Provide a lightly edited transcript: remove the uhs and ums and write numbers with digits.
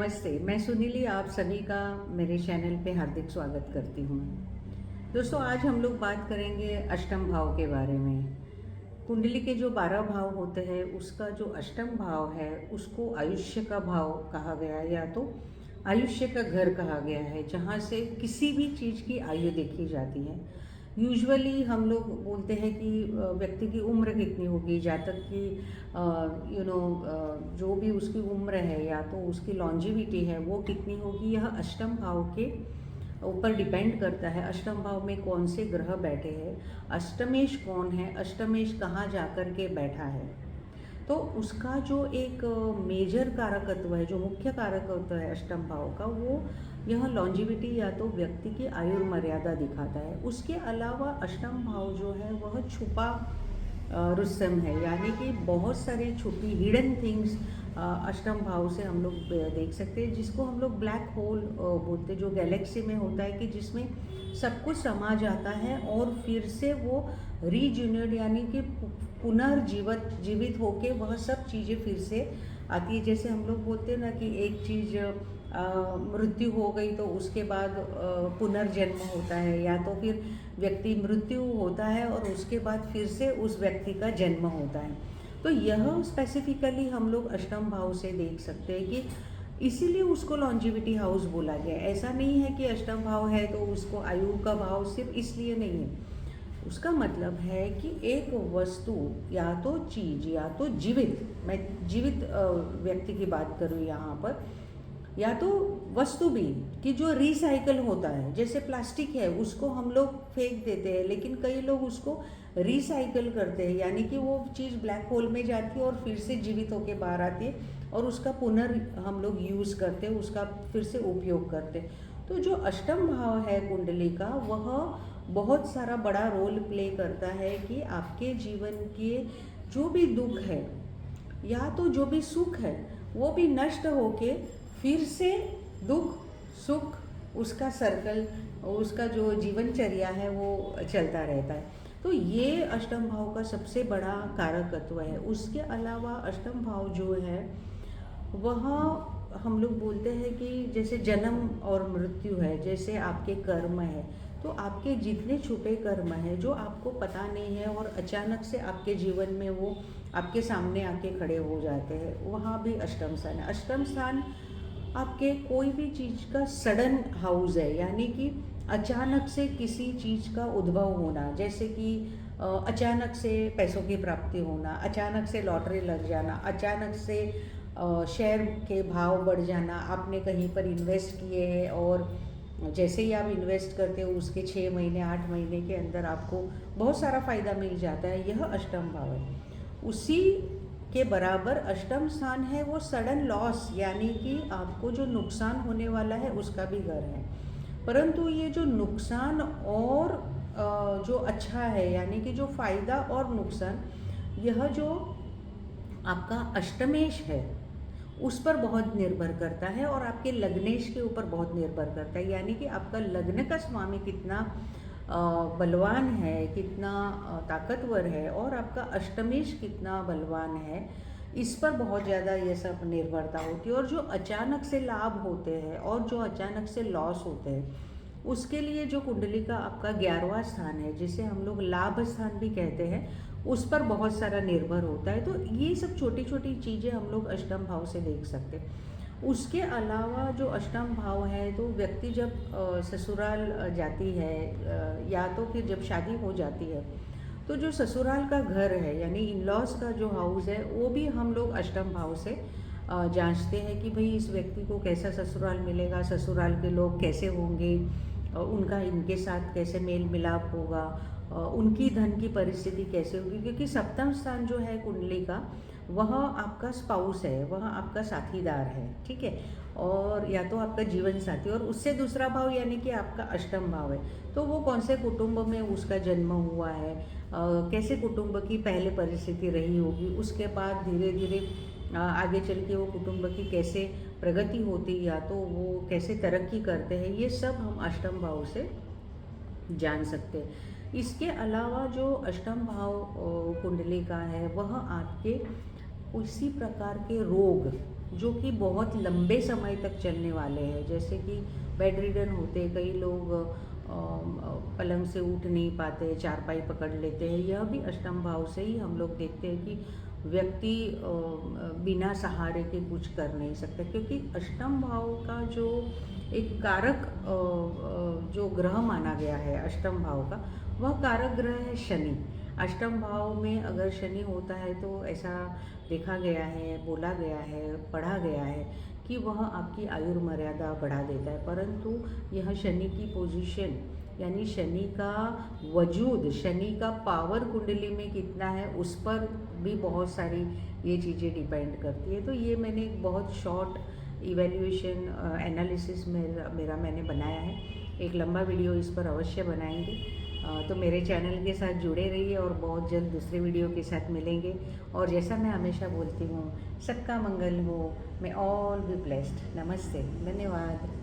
नमस्ते, मैं सुनीली आप सभी का मेरे चैनल पे हार्दिक स्वागत करती हूँ। दोस्तों, आज हम लोग बात करेंगे अष्टम भाव के बारे में। कुंडली के जो 12 भाव होते हैं उसका जो अष्टम भाव है उसको आयुष्य का भाव कहा गया है, या तो आयुष्य का घर कहा गया है, जहाँ से किसी भी चीज़ की आयु देखी जाती है। यूजुअली हम लोग बोलते हैं कि व्यक्ति की उम्र कितनी होगी, जातक की जो भी उसकी उम्र है या तो उसकी लॉन्जिविटी है वो कितनी होगी, यह अष्टम भाव के ऊपर डिपेंड करता है। अष्टम भाव में कौन से ग्रह बैठे हैं, अष्टमेश कौन है, अष्टमेश कहाँ जाकर के बैठा है, तो उसका जो एक मेजर कारकत्व है, जो मुख्य कारकत्व है अष्टम भाव का, वो यह लॉन्जिविटी या तो व्यक्ति की आयु मर्यादा दिखाता है। उसके अलावा अष्टम भाव जो है वह छुपा रुस्तम है, यानी कि बहुत सारी छुपी हिडन थिंग्स अष्टम भाव से हम लोग देख सकते हैं, जिसको हम लोग ब्लैक होल बोलते हैं, जो गैलेक्सी में होता है कि जिसमें सब कुछ समा जाता है और फिर से वो रीजूनेट यानी कि पुनर्जीवित होके वह सब चीज़ें फिर से आती है। जैसे हम लोग बोलते हैं ना कि एक चीज़ मृत्यु हो गई तो उसके बाद पुनर्जन्म होता है, या तो फिर व्यक्ति मृत्यु होता है और उसके बाद फिर से उस व्यक्ति का जन्म होता है। तो यह स्पेसिफिकली हम लोग अष्टम भाव से देख सकते हैं कि इसीलिए उसको लॉन्जिविटी हाउस बोला गया है। ऐसा नहीं है कि अष्टम भाव है तो उसको आयु का भाव सिर्फ इसलिए नहीं है। उसका मतलब है कि एक वस्तु या तो चीज़ या तो जीवित, मैं जीवित व्यक्ति की बात करूँ यहाँ पर, या तो वस्तु भी कि जो रिसाइकल होता है। जैसे प्लास्टिक है उसको हम लोग फेंक देते हैं, लेकिन कई लोग उसको रिसाइकल करते हैं, यानी कि वो चीज़ ब्लैक होल में जाती है और फिर से जीवित होकर बाहर आती है और उसका हम लोग यूज़ करते हैं, उसका फिर से उपयोग करते हैं। तो जो अष्टम भाव है कुंडली का, वह बहुत सारा बड़ा रोल प्ले करता है कि आपके जीवन के जो भी दुख है या तो जो भी सुख है वो भी नष्ट होके फिर से दुख सुख, उसका सर्कल, उसका जो जीवनचर्या है वो चलता रहता है। तो ये अष्टम भाव का सबसे बड़ा कारकत्व है। उसके अलावा अष्टम भाव जो है वह हम लोग बोलते हैं कि जैसे जन्म और मृत्यु है, जैसे आपके कर्म है, तो आपके जितने छुपे कर्म हैं जो आपको पता नहीं है और अचानक से आपके जीवन में वो आपके सामने आके खड़े हो जाते हैं, वहाँ भी अष्टम स्थान है। अष्टम स्थान आपके कोई भी चीज़ का सडन हाउस है, यानी कि अचानक से किसी चीज़ का उद्भव होना, जैसे कि अचानक से पैसों की प्राप्ति होना, अचानक से लॉटरी लग जाना, अचानक से शेयर के भाव बढ़ जाना, आपने कहीं पर इन्वेस्ट किए हैं और जैसे ही आप इन्वेस्ट करते हो उसके 6 महीने 8 महीने के अंदर आपको बहुत सारा फ़ायदा मिल जाता है, यह अष्टम भाव है। उसी के बराबर अष्टम स्थान है वो सडन लॉस, यानी कि आपको जो नुकसान होने वाला है उसका भी घर है। परंतु ये जो नुकसान और जो अच्छा है, यानी कि जो फ़ायदा और नुकसान, यह जो आपका अष्टमेश है उस पर बहुत निर्भर करता है और आपके लग्नेश के ऊपर बहुत निर्भर करता है। यानी कि आपका लग्न का स्वामी कितना बलवान है, कितना ताकतवर है, और आपका अष्टमेश कितना बलवान है, इस पर बहुत ज़्यादा ये सब निर्भरता होती है। और जो अचानक से लाभ होते हैं और जो अचानक से लॉस होते हैं, उसके लिए जो कुंडली का आपका 11वां स्थान है, जिसे हम लोग लाभ स्थान भी कहते हैं, उस पर बहुत सारा निर्भर होता है। तो ये सब छोटी छोटी चीज़ें हम लोग अष्टम भाव से देख सकते हैं। उसके अलावा जो अष्टम भाव है, तो व्यक्ति जब ससुराल जाती है या तो फिर जब शादी हो जाती है, तो जो ससुराल का घर है यानी इन लॉज का जो हाउस है, वो भी हम लोग अष्टम भाव से जांचते हैं कि भाई इस व्यक्ति को कैसा ससुराल मिलेगा, ससुराल के लोग कैसे होंगे, उनका इनके साथ कैसे मेल मिलाप होगा, उनकी धन की परिस्थिति कैसे होगी, क्योंकि सप्तम स्थान जो है कुंडली का, वह आपका स्पाउस है, वह आपका साथीदार है, ठीक है, और या तो आपका जीवन साथी, और उससे दूसरा भाव यानी कि आपका अष्टम भाव है। तो वो कौन से कुटुंब में उसका जन्म हुआ है, कैसे कुटुंब की पहले परिस्थिति रही होगी, उसके बाद धीरे धीरे आगे चल के वो कुटुंब की कैसे प्रगति होती, या तो वो कैसे तरक्की करते हैं, ये सब हम अष्टम भाव से जान सकते हैं। इसके अलावा जो अष्टम भाव कुंडली का है, वह आपके उसी प्रकार के रोग जो कि बहुत लंबे समय तक चलने वाले हैं। जैसे कि बेड रिडन होते कई लोग, पलंग से उठ नहीं पाते, चारपाई पकड़ लेते हैं, यह भी अष्टम भाव से ही हम लोग देखते हैं कि व्यक्ति बिना सहारे के कुछ कर नहीं सकता, क्योंकि अष्टम भाव का जो एक कारक जो ग्रह माना गया है अष्टम भाव का, वह कारक ग्रह है शनि। अष्टम भाव में अगर शनि होता है तो ऐसा देखा गया है, बोला गया है, पढ़ा गया है कि वह आपकी आयुर्मर्यादा बढ़ा देता है। परंतु यह शनि की पोजीशन, यानी शनि का वजूद, शनि का पावर कुंडली में कितना है, उस पर भी बहुत सारी ये चीज़ें डिपेंड करती है। तो ये मैंने एक बहुत शॉर्ट इवैल्यूएशन एनालिसिस मेरा मैंने बनाया है। एक लंबा वीडियो इस पर अवश्य बनाएंगे। तो मेरे चैनल के साथ जुड़े रहिए और बहुत जल्द दूसरे वीडियो के साथ मिलेंगे। और जैसा मैं हमेशा बोलती हूँ, सबका मंगल हो, मैं ऑल बी ब्लेस्ड। नमस्ते, धन्यवाद।